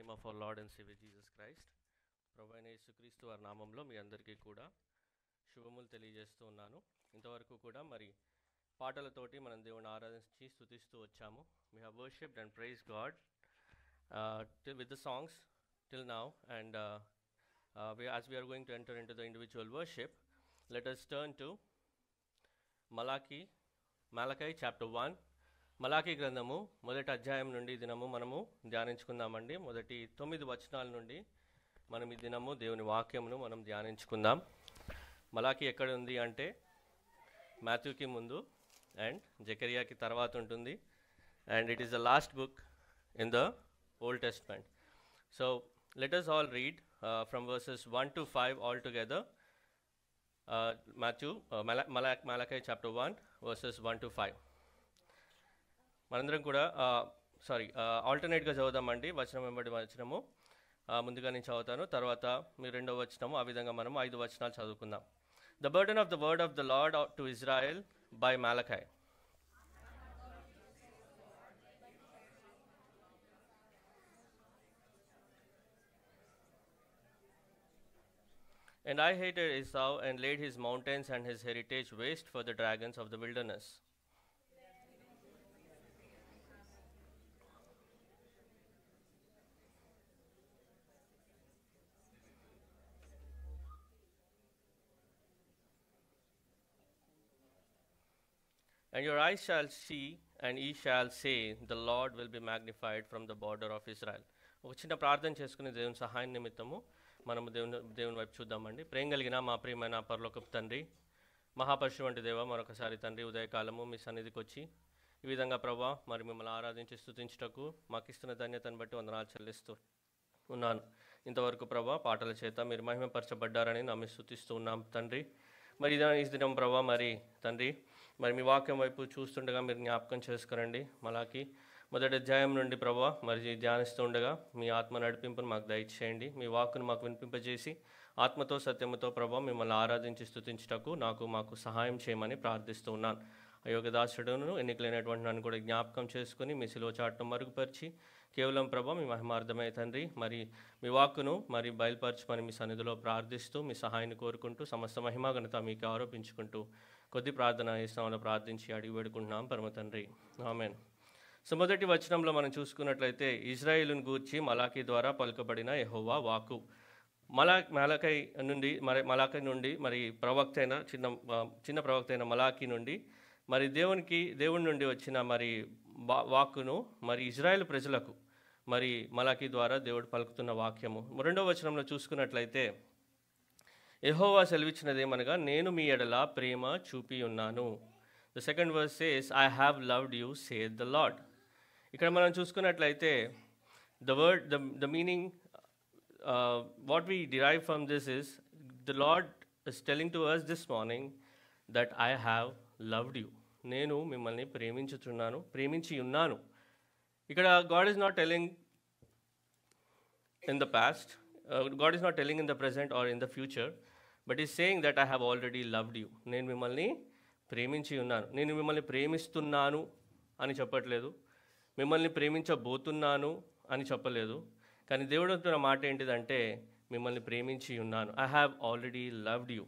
name of our Lord and Savior Jesus Christ. ప్రభువైన యేసుక్రీస్తు వారి నామంలో మీ అందరికీ కూడా శుభములు తెలియజేస్తూ ఉన్నాను. ఇంతవరకు కూడా మరి పాటలతోటి మనం దేవుని ఆరాధించి స్తుతిస్తూ వచ్చాము. We have worshipped and praised God with the songs till now, and as we are going to enter into the individual worship, let us turn to Malachi chapter 1. Malachi గ్రంథము మొదటి అధ్యాయం నుండి ఈ దినము మనము ధ్యానించుకుందామండి. మొదటి 9 వచనాల నుండి మనం ఈ దినము దేవుని వాక్యమును మనం ధ్యానించుకుందాం. మలాకీ ఎక్కడ ఉంది అంటే మాథ్యూకి ముందు అండ్ జకరియాకి తర్వాత ఉంటుంది. And it is the last book in the old testament. So let us all read from verses 1 to 5 all together. Malachi chapter 1 verses 1 to 5. మనందరం కూడా ఆల్టర్నేట్గా చదువుదామండి. వచనం వెంబడి వచనము ముందుగా నేను చదువుతాను, తర్వాత మీరు రెండవ వచనము, ఆ విధంగా మనం 5 వచనాలు చదువుకుందాం. The burden of the word of the lord to Israel by Malachi. And I hated Esau and laid his mountains and his heritage waste for the dragons of the wilderness. And your eyes shall see, and ye shall say, the Lord will be magnified from the border of Israel. ఒక చిన్న ప్రార్థన చేసుకుని దేవుని సహాయం నిమిత్తము మనము దేవుని వైపు చూద్దామండి. ప్రేమ కలిగిన మా ప్రియమైన పరలోకపు తండ్రి, మహాపరిశు వంటి దేవ, మరొకసారి తండ్రి ఉదయకాలము మీ సన్నిధికి వచ్చి ఈ విధంగా ప్రభా మరి మిమ్మల్ని ఆరాధించి స్తుతించుటకు మాకు ఇస్తున్న ధన్యతను బట్టి వందనాలు చెల్లిస్తూ ఉన్నాను. ఇంతవరకు ప్రభా పాటల చేత మీరు మహిమపరచబడ్డారని నమ్మి స్తుతిస్తూ ఉన్నాం తండ్రి. మరి ఈ దినం ప్రభా మరి తండ్రి మరి మీ వాక్యం వైపు చూస్తుండగా మీరు జ్ఞాపకం చేసుకురండి. మలాకి మొదటి అధ్యాయం నుండి ప్రభా మరి ధ్యానిస్తూ ఉండగా మీ ఆత్మ నడిపింపును మాకు దయచేయండి. మీ వాక్కును మాకు వినిపింపజేసి ఆత్మతో సత్యముతో ప్రభా మిమ్మల్ని ఆరాధించి స్తుతించుటకు మాకు సహాయం చేయమని ప్రార్థిస్తూ ఉన్నాను. అయోగదాసుడును ఎన్నికలైనటువంటి నన్ను కూడా జ్ఞాపకం చేసుకుని మీ శిలువ చాటును మరుగుపరిచి కేవలం ప్రభా మీ మహిమార్థమై తండ్రి మరి మీ వాక్కును మరి బయలుపరచమని మీ సన్నిధిలో ప్రార్థిస్తూ మీ సహాయాన్ని కోరుకుంటూ సమస్త మహిమా ఘనత మీకు ఆరోపించుకుంటూ కొద్ది ప్రార్థన ఇస్తామని ప్రార్థించి అడిగి వేడుకుంటున్నాం పరమ తండ్రి, ఆమేన్. సో మొదటి వచనంలో మనం చూసుకున్నట్లయితే ఇజ్రాయేలును గూర్చి మలాకీ ద్వారా పలుకబడిన యెహోవా వాక్కు. మలాకీ నుండి మరి ప్రవక్త అయిన చిన్న ప్రవక్త అయిన మలాకీ నుండి మరి దేవుని నుండి వచ్చిన మరి వాక్కును మరి ఇజ్రాయేల్ ప్రజలకు మరి మలాకీ ద్వారా దేవుడు పలుకుతున్న వాక్యము. రెండవ వచనంలో చూసుకున్నట్లయితే యెహోవా సెలవిచ్చినదేమనగా, నేను మీ ఎడల ప్రేమ చూపి ఉన్నాను. The second verse says, I have loved you saith the Lord. ఇక్కడ మనం చూసుకున్నట్లయితే the meaning what we derive from this is the Lord is telling to us this morning that I have loved you. నేను మిమ్మల్ని ప్రేమించి ఉన్నాను. ఇక్కడ God is not telling in the past, God is not telling in the present or in the future, but is saying that I have already loved you. నేను మిమ్మల్ని ప్రేమించి ఉన్నాను. నేను మిమ్మల్ని ప్రేమిస్తున్నాను అని చెప్పట్లేదు, మిమ్మల్ని ప్రేమించబోతున్నాను అని చెప్పలేదు. కానీ దేవుడు అంటున్న మాట ఏంటిదంటే మిమ్మల్ని ప్రేమించి ఉన్నాను. I have already loved you.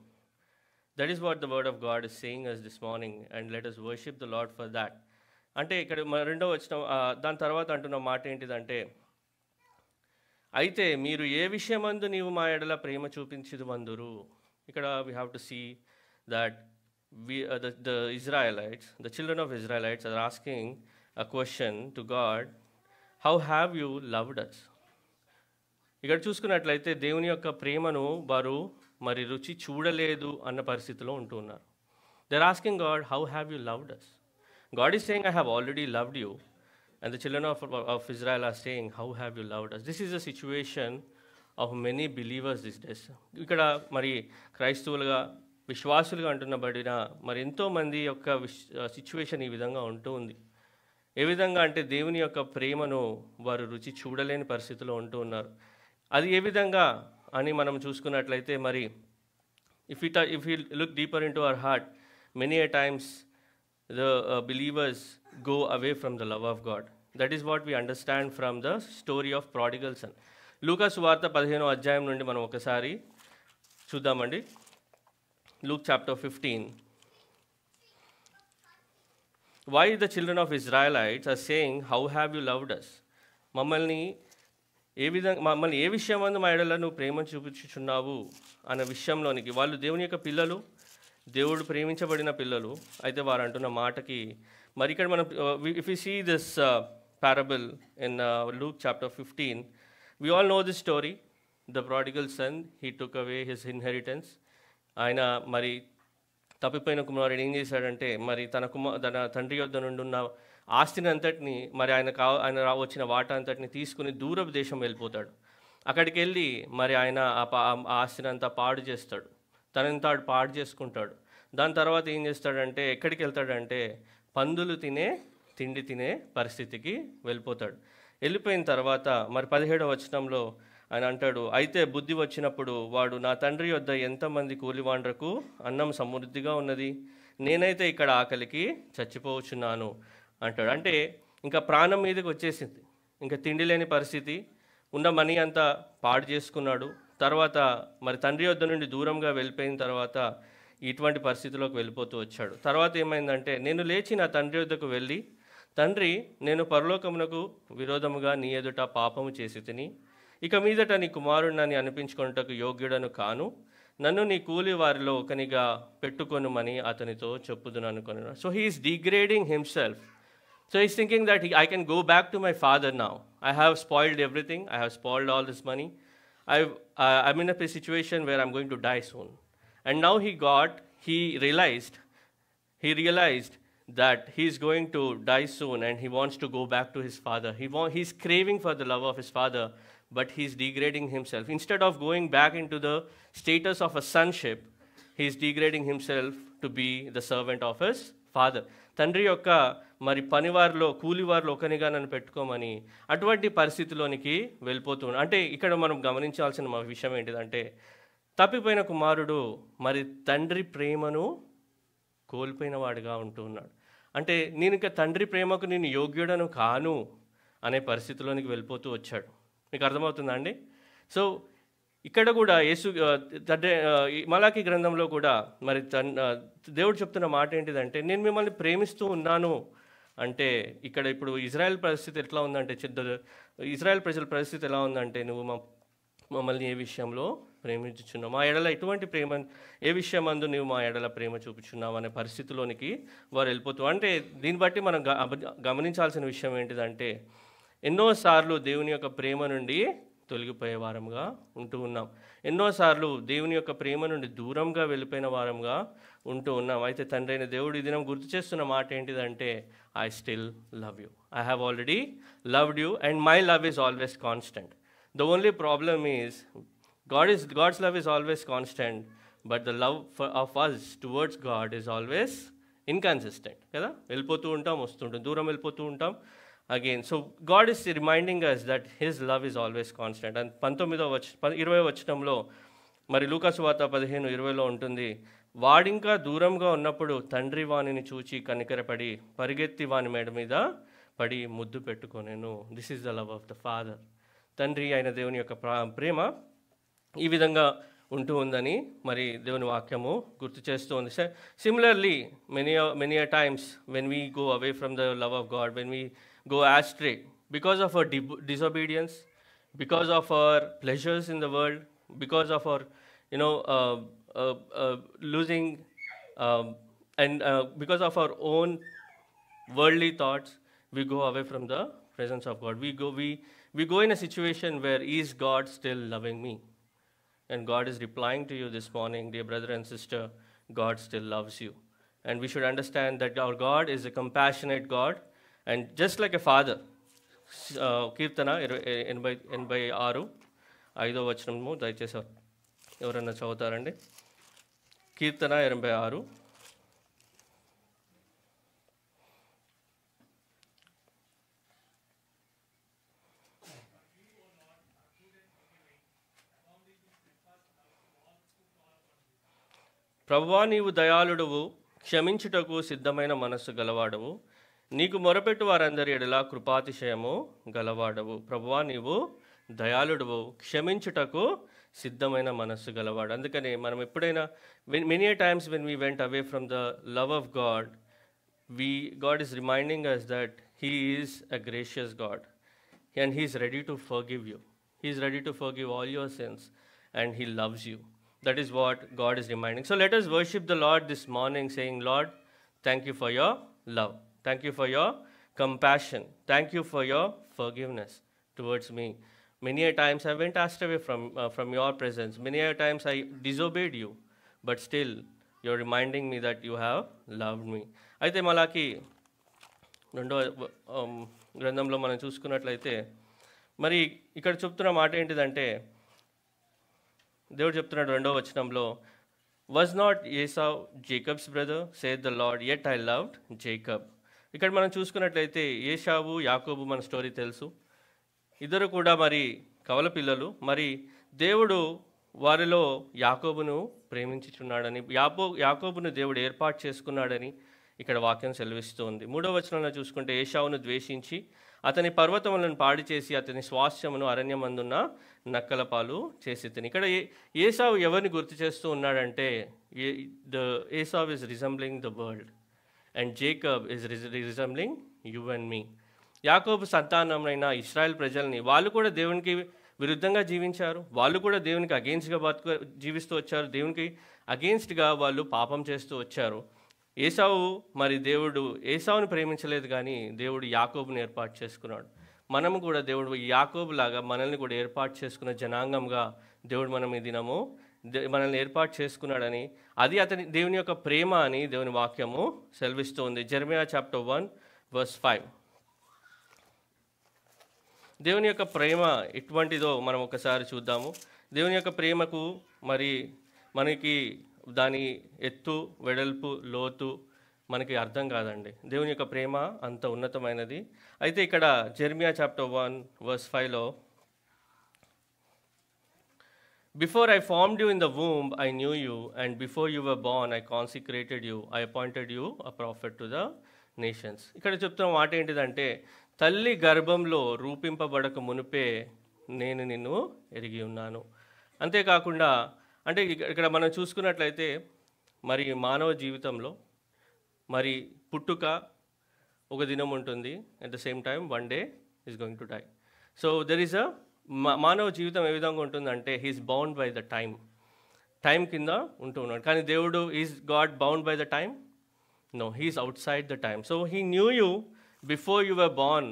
That is what the word of God is saying us this morning, and let us worship the Lord for that. అంటే ఇక్కడ రెండవ వచనం దాని తర్వాత అంటున్న మాట ఏంటిదంటే, అయితే మీరు ఏ విషయమందు నీవు మా ఎడల ప్రేమ చూపించిదు వందురు. ఇక్కడ we have to see that the Israelites, the children of Israelites are asking a question to God, how have you loved us? ఇక్కడ చూసుకున్నట్లయితే దేవుని యొక్క ప్రేమను వారు మరి రుచి చూడలేదు అన్న పరిస్థితిలో ఉంటూ ఉన్నారు. They are asking God, how have you loved us? God is saying, I have already loved you. And the children of Israel are saying, how have you loved us? This is a situation of many believers these days. ఇక్కడ మరి క్రైస్తవులుగా విశ్వాసులుగా అంటున్నబడిన మరి ఎంతోమంది యొక్క situation ఈ విధంగా ఉంటూ ఉంది. ఏ విధంగా అంటే దేవుని యొక్క ప్రేమను వారు రుచి చూడలేని పరిస్థితిలో ఉంటూ ఉన్నారు. అది ఏ విధంగా అని మనం చూసుకున్నట్లయితే మరి if we look deeper into our heart, many a times the believers go away from the love of God. That is what we understand from the story of prodigal son. లూకా సువార్త 15వ అధ్యాయం నుండి మనం ఒకసారి చూద్దామండి. Luke chapter 15. Why the children of Israelites are saying, how have you loved us? మమ్మల్ని ఏ విషయం అందు మా ఎడల నువ్వు ప్రేమ చూపించుచున్నావు అన్న విషయంలోనికి వాళ్ళు దేవుని యొక్క పిల్లలు, దేవుడు ప్రేమించబడిన పిల్లలు. అయితే వారు అంటున్న మాటకి మరి ఇక్కడ మనం if you see this parable in Luke chapter 15, we all know this story. The prodigal son, he took away his inheritance. ఆయన మరి తప్పిపోయిన కుమారుడు ఏం చేశాడంటే మరి తన తండ్రి యొద్ద నుండి ఉన్న ఆస్తిని అంతటిని మరి ఆయన వచ్చిన వాటా అంతటిని తీసుకుని దూరపు దేశం వెళ్ళిపోతాడు. అక్కడికి వెళ్ళి మరి ఆయన ఆ ఆస్తిని అంతా పాడు చేస్తాడు, తనని తాడు పాడు చేసుకుంటాడు. దాని తర్వాత ఏం చేస్తాడంటే ఎక్కడికి వెళ్తాడంటే పందులు తిండి తినే పరిస్థితికి వెళ్ళిపోతాడు. వెళ్ళిపోయిన తర్వాత మరి 17వ వచనంలో ఆయన అంటాడు, అయితే బుద్ధి వచ్చినప్పుడు వాడు నా తండ్రి యొద్ద ఎంతమంది కూలివాండ్రకు అన్నం సమృద్ధిగా ఉన్నది, నేనైతే ఇక్కడ ఆకలికి చచ్చిపోవచ్చున్నాను అంటాడు. అంటే ఇంకా ప్రాణం మీదకి వచ్చేసింది, ఇంకా తిండి లేని పరిస్థితి, ఉన్న మనీ అంతా పాడు చేసుకున్నాడు. తర్వాత మరి తండ్రి యొద్ద నుండి దూరంగా వెళ్ళిపోయిన తర్వాత ఇటువంటి పరిస్థితిలోకి వెళ్ళిపోతూ వచ్చాడు. తర్వాత ఏమైందంటే నేను లేచి నా తండ్రి యొద్దకు వెళ్ళి, తండ్రి, నేను పరలోకమునకు విరోధముగా నీ ఎదుట పాపము చేసి తిని ఇక మీదట నీ కుమారుడిని అనిపించుకొనుటకు యోగ్యుడను కాను, నన్ను నీ కూలి వారిలో ఒకనిగా పెట్టుకొనుమని అతనితో చెప్పుదును అనుకున్నాను. So he is degrading himself. So he's thinking that I can go back to my father now. I have spoiled everything. I have spoiled all this money. I'm in a situation where I'm going to die soon. And now he realized that he's going to die soon and he wants to go back to his father. He's craving for the love of his father, but he's degrading himself. Instead of going back into the status of a sonship, he's degrading himself to be the servant of his father. తండ్రి యొక్క మరి పనివారిలో కూలివారిలో ఒకనిగా నన్ను పెట్టుకోమని అటువంటి పరిస్థితిలోనికి వెళ్ళిపోతున్నాడు. అంటే ఇక్కడ మనం గమనించాల్సిన విషయం ఏంటిదంటే తప్పిపోయిన కుమారుడు మరి తండ్రి ప్రేమను కోల్పోయిన వాడిగా ఉంటూ ఉన్నాడు. అంటే నేను ఇంకా తండ్రి ప్రేమకు నేను యోగ్యుడను కాను అనే పరిస్థితిలోనికి వెళ్ళిపోతూ వచ్చాడు. మీకు అర్థమవుతుందా అండి? సో ఇక్కడ కూడా మలాకి గ్రంథంలో కూడా మరి దేవుడు చెప్తున్న మాట ఏంటిదంటే నేను మిమ్మల్ని ప్రేమిస్తూ ఉన్నాను అంటే ఇక్కడ ఇప్పుడు ఇజ్రాయెల్ పరిస్థితి ఎట్లా ఉందంటే ఇజ్రాయెల్ ప్రజల పరిస్థితి ఎలా ఉందంటే నువ్వు మమ్మల్ని ఏ విషయంలో ప్రేమించుచున్నావు, మా ఎడల ఎటువంటి ప్రేమ, ఏ విషయం అందు నువ్వు మా ఎడల ప్రేమ చూపుచున్నావు అనే పరిస్థితిలోనికి వారు వెళ్ళిపోతూ. అంటే దీన్ని బట్టి మనం గమనించాల్సిన విషయం ఏంటిదంటే ఎన్నోసార్లు దేవుని యొక్క ప్రేమ నుండి తొలగిపోయే వారంగా ఉంటూ ఉన్నాం. ఎన్నోసార్లు దేవుని యొక్క ప్రేమ నుండి దూరంగా వెళ్ళిపోయిన వారంగా ఉంటూ ఉన్నాం. అయితే తండ్రి అయిన దేవుడు ఈ దినం గుర్తు చేస్తున్న మాట ఏంటిదంటే I still love you. I have already loved you and my love is always constant. The only problem is God's love is always constant, but the love of us towards God is always inconsistent. కదా, వెళ్ళిపోతూ ఉంటాం, వస్తుంటాం, దూరం వెళ్ళిపోతూ ఉంటాం again. So God is reminding us that his love is always constant. And 20వ వచనంలో మరి లూకా సువార్త 15:20లో ఉంటుంది, వాడింకా దూరంగా ఉన్నప్పుడు తండ్రి వానిని చూచి కనికరపడి పరిగెత్తి వాని మేడ మీద పడి ముద్దు పెట్టుకొనెను. This is the love of the father. తండ్రి అయిన దేవుని యొక్క ప్రేమ ఈ విధంగా ఉంటూ ఉందని మరి దేవుని వాక్యము గుర్తు చేస్తూ ఉంది. Similarly many a times when we go away from the love of God, when we go astray because of our disobedience, because of our pleasures in the world, because of our losing and because of our own worldly thoughts, we go away from the presence of God. We go in a situation where is God still loving me? And God is replying to you this morning, dear brother and sister, God still loves you. And we should understand that our God is a compassionate God, and just like a father. కీర్తన 86 5వ వచనము దయచేసి ఎవరన్నా చదువుతారండి. కీర్తన 86. ప్రభువా, నీవు దయాళుడవు, క్షమించుటకు సిద్ధమైన మనస్సు గలవాడవు, నీకు మొరపెట్టు వారందరి ఎడల కృపాతిశయము గలవాడవు. ప్రభువా, నీవు దయాళుడువు, క్షమించుటకు సిద్ధమైన మనస్సు గలవాడు. అందుకని మనం ఎప్పుడైనా many times when we went away from the love of God, God is reminding us that He is a gracious God and He is ready to forgive you. He is ready to forgive all your sins and He loves you. That is what God is reminding. So let us worship the Lord this morning saying, Lord, thank you for your love. Thank you for your compassion. Thank you for your forgiveness towards me. Many a times I went astray away from your presence. Many a times I disobeyed you. But still, you're reminding me that you have loved me. అయితే మలాకి రెండో గ్రంథంలో మనం చూసుకున్నట్లయితే మరి ఇక్కడ చెప్తున్న మాట ఏంటిదంటే, దేవుడు చెప్తున్నాడు రెండో వచనంలో, was not Esau Jacob's brother, said the Lord, yet I loved Jacob. ఇక్కడ మనం చూసుకున్నట్లయితే ఏసావు యాకోబు మన స్టోరీ తెలుసు. ఇద్దరు కూడా మరి కవల పిల్లలు. మరి దేవుడు వారిలో యాకోబును ప్రేమించుచున్నాడని, యాకోబును దేవుడు ఏర్పాటు చేసుకున్నాడని ఇక్కడ వాక్యం సెలవిస్తుంది. 3వ వచనంలో చూసుకుంటే, ఏశావును ద్వేషించి అతని పర్వతములను పాడి చేసి అతని స్వాస్థ్యమును అరణ్యమందున్న నక్కల పాలు చేసి తిని. ఇక్కడ ఏసావు ఎవరిని గుర్తు చేస్తూ ఉన్నాడంటే, Esau is resembling the world and Jacob is resembling you and me. యాకోబు సంతానమైన ఇశ్రాయేల్ ప్రజల్ని, వాళ్ళు కూడా దేవునికి విరుద్ధంగా జీవించారు. వాళ్ళు కూడా దేవునికి అగెయిన్స్ట్గా జీవిస్తూ వచ్చారు. దేవునికి అగెయిన్స్ట్గా వాళ్ళు పాపం చేస్తూ వచ్చారు. ఏసావు మరి దేవుడు ఏసావుని ప్రేమించలేదు, కానీ దేవుడు యాకోబుని ఏర్పాటు చేసుకున్నాడు. మనము కూడా దేవుడు యాకోబు లాగా మనల్ని కూడా ఏర్పాటు చేసుకున్న జనాంగంగా దేవుడు మనం ఈ దినము మనల్ని ఏర్పాటు చేసుకున్నాడని, అది అతని దేవుని యొక్క ప్రేమ అని దేవుని వాక్యము సెలవిస్తుంది. Jeremiah chapter 1:5. దేవుని యొక్క ప్రేమ ఎటువంటిదో మనం ఒకసారి చూద్దాము. దేవుని యొక్క ప్రేమకు మరి మనకి దాని ఎత్తు, వెడల్పు, లోతు మనకి అర్థం కాదండి. దేవుని యొక్క ప్రేమ అంత ఉన్నతమైనది. అయితే ఇక్కడ జెర్మియా చాప్టర్ 1:5లో, before I formed you in the womb I knew you, and before you were born I consecrated you, I appointed you a prophet to the nations. ఇక్కడ చెప్తున్న మాట ఏంటిదంటే, తల్లి గర్భంలో రూపింపబడక మునిపే నేను నిన్ను ఎరిగి ఉన్నాను. అంతేకాకుండా అంటే ఇక్కడ మనం చూసుకున్నట్లయితే మరి మానవ జీవితంలో మరి పుట్టుక ఒక దినం ఉంటుంది, at the same time one day is going to die. So there is మానవ జీవితం ఏ విధంగా ఉంటుందంటే, he is bound by the time కింద ఉంటూ ఉన్నాడు. కానీ దేవుడు, is God bound by the time? No, he is outside the time. So he knew you before you were born,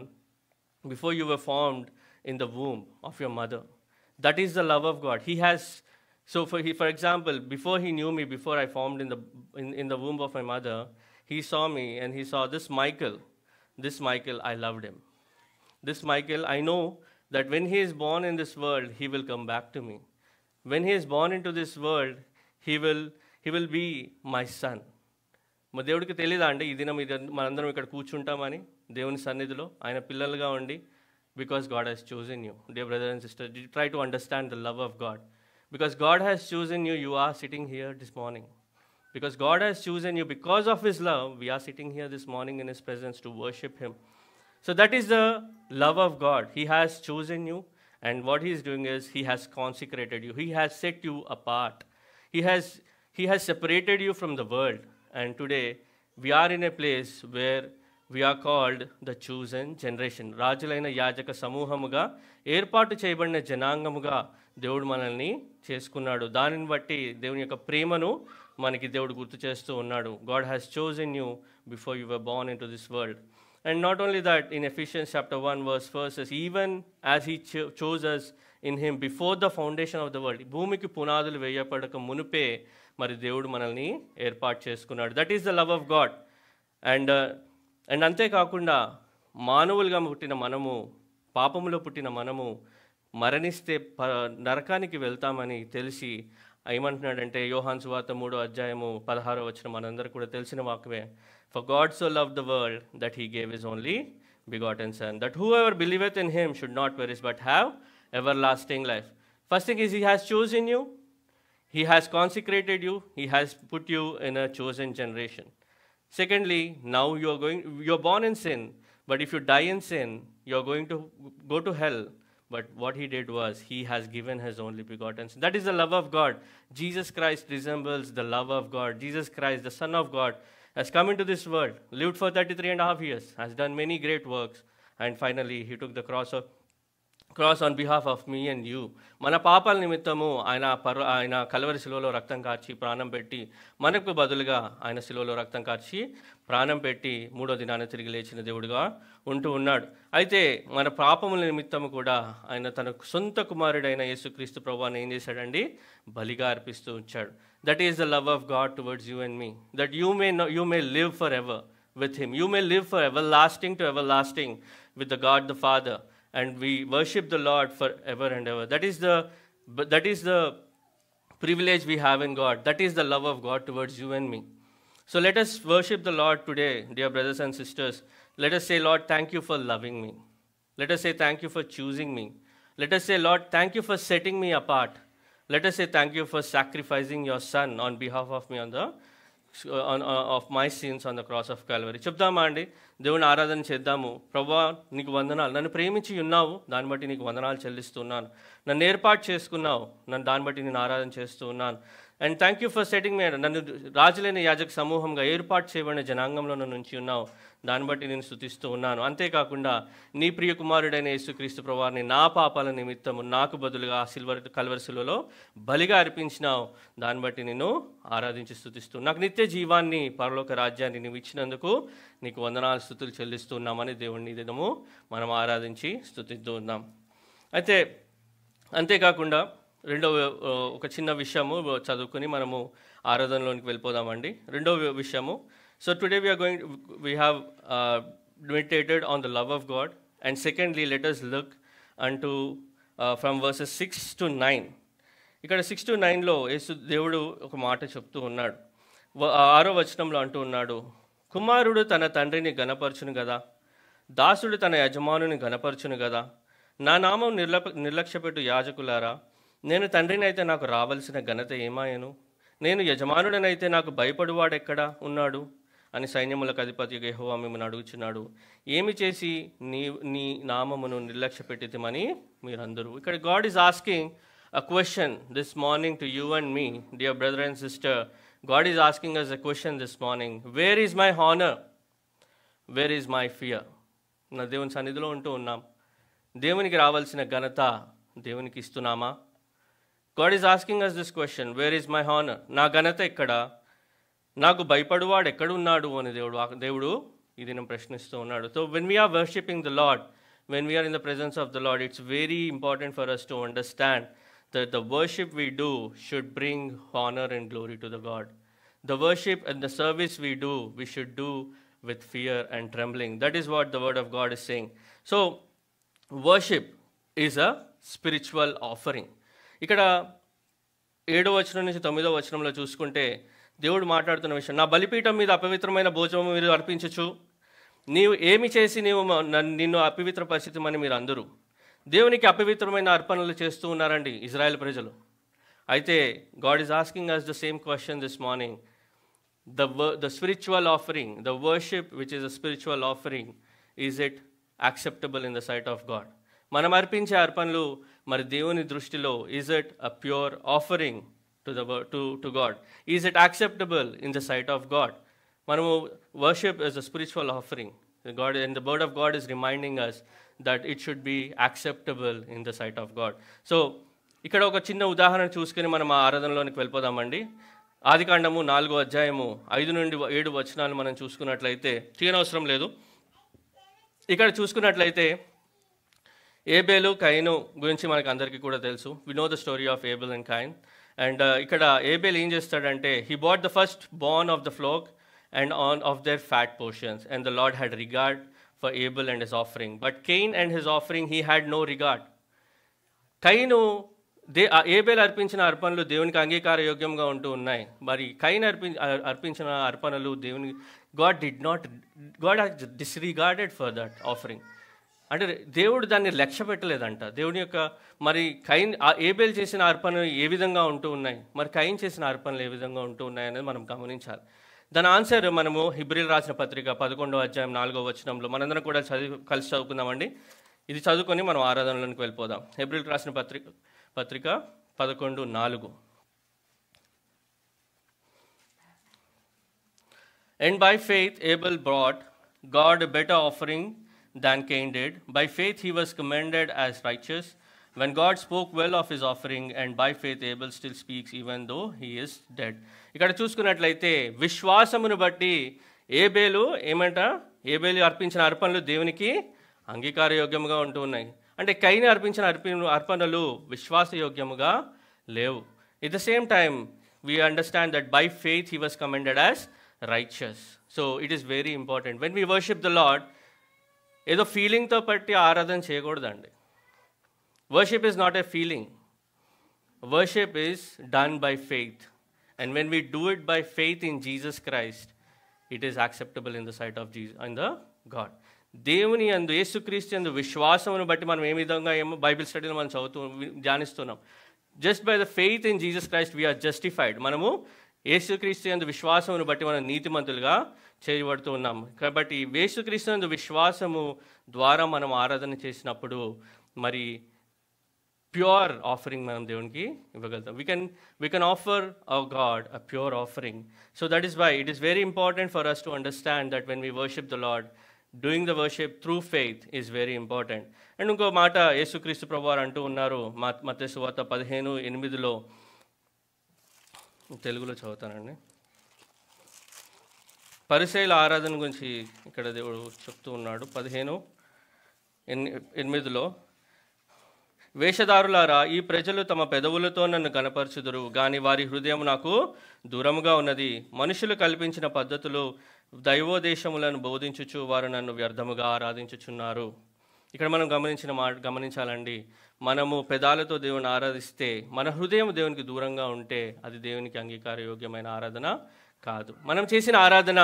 before you were formed in the womb of your mother. That is the love of God. He has, so for example, before he knew me, before I formed in the womb of my mother, he saw me and he saw this Michael, I loved him. This Michael, I know that when he is born in this world, he will come back to me. When he is born into this world, he will be my son. మా దేవుడికి తెలియదా అండి ఈ దినం మనందరం ఇక్కడ కూర్చుంటామని దేవుని సన్నిధిలో ఆయన పిల్లలుగా ఉండి? Because God has chosen you. Dear brother and sister, try to understand the love of God. Because God has chosen you, you are sitting here this morning. Because God has chosen you, because of His love, we are sitting here this morning in His presence to worship Him. So that is the love of God. He has chosen you, and what He is doing is He has consecrated you. He has set you apart. He has separated you from the world. And today, we are in a place where we are called the chosen generation. రాజులైన యాజక సమూహముగా, ఏర్పాటు చేయబడిన జనాంగముగా దేవుడు మనల్ని చేసుకున్నాడు. దానిని బట్టి దేవుని యొక్క ప్రేమను మనకి దేవుడు గుర్తు చేస్తూ ఉన్నాడు. God has chosen you before you were born into this world. And not only that, in Ephesians chapter 1:1 says, even as He chose us in Him before the foundation of the world. భూమికి పునాదులు వేయబడక మునుపే మరి దేవుడు మనల్ని ఏర్పాటు చేసుకున్నాడు. That is the love of God. And అంతేకాకుండా మానవులుగా పుట్టిన మనము, పాపములో పుట్టిన మనము మరణిస్తే నరకానికి వెళ్తామని తెలిసి ఏమంటున్నాడంటే, యోహాను సువార్త 3:16 మనందరూ కూడా తెలిసిన వాక్యమే. For God so loved the world that He gave His only begotten Son, that whoever believeth in Him should not perish but have everlasting life. First thing is He has chosen you, He has consecrated you, He has put you in a chosen generation. Secondly, now you're born in sin, but if you die in sin, you're going to go to hell. But what he did was, he has given his only begotten son. That is the love of God. Jesus Christ resembles the love of God. Jesus Christ, the Son of God, has come into this world, lived for 33.5 years, has done many great works, and finally he took the cross on behalf of me and you. మన పాపాల నిమిత్తము ఆయన కలవరి శిలువలో రక్తం కార్చి ప్రాణం పెట్టి, మనకు బదులుగా ఆయన శిలువలో రక్తం కార్చి ప్రాణం పెట్టి మూడో దినాన తిరిగి లేచిన దేవుడుగా ఉంటూ ఉన్నాడు. అయితే మన పాపముల నిమిత్తము కూడా ఆయన తన సొంత కుమారుడైన యేసుక్రీస్తు ప్రభువుని ఏం చేశాడండి? బలిగా అర్పిస్తూ ఉంచాడు. That is the love of God towards you and me, that you may live for ever with him. You may live for everlasting to everlasting with the God the Father, and we worship the Lord forever and ever. That is the privilege we have in God. That is the love of God towards you and me. So let us worship the Lord today, dear brothers and sisters. Let us say, Lord, thank you for loving me. Let us say, thank you for choosing me. Let us say, Lord, thank you for setting me apart. Let us say, thank you for sacrificing your son on behalf of me of my sins on the cross of Calvary. చెప్దామా అండి? దేవుని ఆరాధన చేద్దాము. ప్రభువా, నీకు వందనాలు. నన్ను ప్రేమించి ఉన్నావు, దాన్ని బట్టి నీకు వందనాలు చెల్లిస్తున్నాను. నన్ను ఏర్పాటు చేసుకున్నావు, దాన్ని బట్టి నేను ఆరాధన చేస్తూ ఉన్నాను. And thank you for setting me, నన్ను రాజులైన యాజక సమూహంగా ఏర్పాటు చేయబడిన జనాంగంలో నన్ను ఉంచి ఉన్నావు, దాన్ని బట్టి నేను స్తుతిస్తూ ఉన్నాను. అంతేకాకుండా నీ ప్రియ కుమారుడైన యేసుక్రీస్తు ప్రభువాని నా పాపాల నిమిత్తము నాకు బదులుగా కల్వరి శిలువలో బలిగా అర్పించినావు, దాన్ని బట్టి నేను ఆరాధించి స్తుతిస్తూ, నాకు నిత్య జీవాన్ని, పరలోక రాజ్యాన్ని నీవు ఇచ్చినందుకు నీకు వందనాలు, స్తుతులు చెల్లిస్తున్నామని దేవుడిని దినము మనం ఆరాధించి స్తుతిస్తూ ఉన్నాం. అంతేకాకుండా రెండవ ఒక చిన్న విషయము చదువుకుని మనము ఆరాధనలోనికి వెళ్ళిపోదామండి. రెండవ విషయము, so today we have meditated on the love of God, and secondly let us look unto from verses 6 to 9. ఇక్కడ 6 to 9లో దేవుడు ఒక మాట చెప్తూ ఉన్నాడు. 6వ వచనంలో అంటూ ఉన్నాడు, కుమారుడు తన తండ్రిని గణపరచును గదా, దాసుడు తన యజమానుని గణపరచును గదా. నా నామం నిర్లక్ష్యపెట్టు యాజకులారా, నేను తండ్రినైతే నాకు రావలసిన ఘనత ఏమాయను? నేను యజమానుడనైతే నాకు భయపడువాడెక్కడ ఉన్నాడు అని సైన్యములకు అధిపతి యెహోవా మిమ్మల్ని అడుగుచున్నాడు. ఏమి చేసి నీ నామమును నిర్లక్ష్యపెట్టితిమని మీరందరూ. ఇక్కడ God is asking a question this morning to you and me, dear brother and sister. God is asking us a question this morning. Where is my honor? Where is my fear? నా దేవుని సన్నిధిలో ఉంటూ ఉన్నాం. దేవునికి రావాల్సిన ఘనత దేవునికి ఇస్తున్నామా? God is asking us this question. Where is my honor? నా ఘనత ఎక్కడ? నాకు భయపడువాడు ఎక్కడున్నాడు అని దేవుడు ఈ దినం ప్రశ్నిస్తూ ఉన్నాడు. So when we are worshipping the Lord, when we are in the presence of the Lord, it's very important for us to understand that the worship we do should bring honor and glory to the God. The worship and the service we do, we should do with fear and trembling. That is what the word of God is saying. So worship is a spiritual offering. ఇక్కడ 7వ వచనం నుంచి 9వ వచనంలో చూసుకుంటే దేవుడు మాట్లాడుతున్న విషయం, నా బలిపీఠం మీద అపవిత్రమైన భోజనము మీరు అర్పించచ్చు, నీవు ఏమి చేసి నిన్ను అపవిత్ర పరిస్థితిమని మీరు అందరూ. దేవునికి అపవిత్రమైన అర్పణలు చేస్తూ ఉన్నారండి ఇజ్రాయెల్ ప్రజలు. అయితే God is asking us the same question this morning. The spiritual offering, the worship which is a spiritual offering, is it acceptable in the sight of God? మనం అర్పించే అర్పణలు మరి దేవుని దృష్టిలో is it a pure offering to God? Is it acceptable in the sight of God? మనము worship is a spiritual offering. God, and the word of God is reminding us that it should be acceptable in the sight of God. So ఇక్కడ ఒక చిన్న ఉదాహరణ చూసుకుని మనం ఆ ఆరాధనలోనికి వెళ్ళిపోదామండి. ఆదికాండము 4వ అధ్యాయము 5 నుండి 7 వచనాలు మనం చూసుకున్నట్లయితే, తీయనవసరం లేదు, ఇక్కడ చూసుకున్నట్లయితే ఏబేలు కయను గురించి మనకు అందరికీ కూడా తెలుసు. We know the story of Abel and Cain. And ఇక్కడ ఏబేల్ ఏం చేస్తాడంటే, he brought the first born of the flock and of their fat portions, and the Lord had regard for Abel and his offering, but Cain and his offering he had no regard. కైను ఏబేల్ అర్పించిన అర్పణలు దేవునికి అంగీకార యోగ్యంగా ఉంటూ ఉన్నాయి. మరి Kine అర్పించిన అర్పణలు దేవునికి God has disregarded for that offering. అంటే దేవుడు దాన్ని లక్ష్య పెట్టలేదంట. దేవుని యొక్క మరి కైన్ ఏబేల్ చేసిన అర్పణలు ఏ విధంగా ఉంటూ ఉన్నాయి, మరి కైన్ చేసిన అర్పణలు ఏ విధంగా ఉంటూ ఉన్నాయి అనేది మనం గమనించాలి. దాని ఆన్సర్ మనము హెబ్రీయులకు రాసిన పత్రిక 11వ అధ్యాయం 4వ వచనంలో మనందరం కూడా కలిసి చదువుకుందామండి. ఇది చదువుకొని మనం ఆరాధనలోనికి వెళ్ళిపోదాం. హెబ్రీయులకు రాసిన పత్రిక 11:4. And by faith Abel brought God a better offering than Cain did. By faith he was commended as righteous when God spoke well of his offering, and by faith Abel still speaks even though he is dead. ఇక్కడ చూసుకున్నట్లయితే విశ్వాసమును బట్టి ఏబేలు ఏబేలు అర్పించిన అర్పణలు దేవునికి అంగీకారయోగ్యముగా ఉంటూ ఉన్నాయి. అంటే కయీను అర్పించిన అర్పణలు విశ్వాసయోగ్యముగా లేవు. At the same time we understand that by faith he was commended as righteous. So it is very important when we worship the Lord, ఏదో ఫీలింగ్తో పట్టి ఆరాధన చేయకూడదండి. Worship is not a feeling. Worship is done by faith. And when we do it by faith in Jesus Christ, it is acceptable in the sight of Jesus and the God. దేవుని యందు యేసుక్రీస్తు యందు విశ్వాసమును బట్టి మనం ఏ విధంగా Bible స్టడీలో మనం ధ్యానిస్తున్నాం. Just by the faith in Jesus Christ we're justified. మనము యేసుక్రీస్తు యందు విశ్వాసమును బట్టి మనం నీతిమంతులుగా చేయబడుతూ ఉన్నాము. కాబట్టి యేసుక్రీస్తు యందు విశ్వాసము ద్వారా మనం ఆరాధన చేసినప్పుడు మరి ప్యూర్ ఆఫరింగ్ మనం దేవునికి ఇవ్వగలుగుతాం. we can offer our God a pure offering. So that is why it is very important for us to understand that when we worship the Lord, doing the worship through faith is very important. And ఇంకో మాట యేసుక్రీస్తు ప్రభువారు అంటూ ఉన్నారు మత్తయి సువార్త 15:8. తెలుగులో చదువుతానండి. పరిసయ్యుల ఆరాధన గురించి ఇక్కడ దేవుడు చెప్తూ ఉన్నాడు. 15:8 వేషధారులారా, ఈ ప్రజలు తమ పెదవులతో నన్ను గణపరచుదురు, గాని వారి హృదయం నాకు దూరముగా ఉన్నది. మనుషులు కల్పించిన పద్ధతులు దైవోదేశములను బోధించుచు వారు నన్ను వ్యర్థముగా ఆరాధించుచున్నారు. ఇక్కడ మనం గమనించాలండి. మనము పెదాలతో దేవుని ఆరాధిస్తే మన హృదయం దేవునికి దూరంగా ఉంటే అది దేవునికి అంగీకారయోగ్యమైన ఆరాధన కాదు. మనం చేసిన ఆరాధన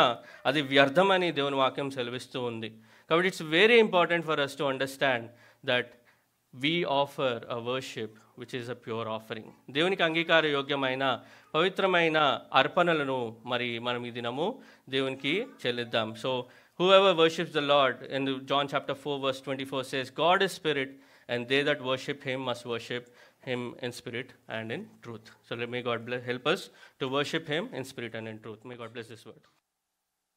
అది వ్యర్థమని దేవుని వాక్యం సెలవిస్తూ ఉంది. కాబట్టి it's very important for us to understand that we offer a worship which is a pure offering. దేవునికి అంగీకారయోగ్యమైన పవిత్రమైన అర్పణలను మరి మనం ఈ దినము దేవునికి చెల్లిద్దాం. So whoever worships the Lord, in John chapter 4:24 says, God is spirit, and they that worship him must worship him in spirit and in truth. So may God help us to worship him in spirit and in truth. May God bless this word.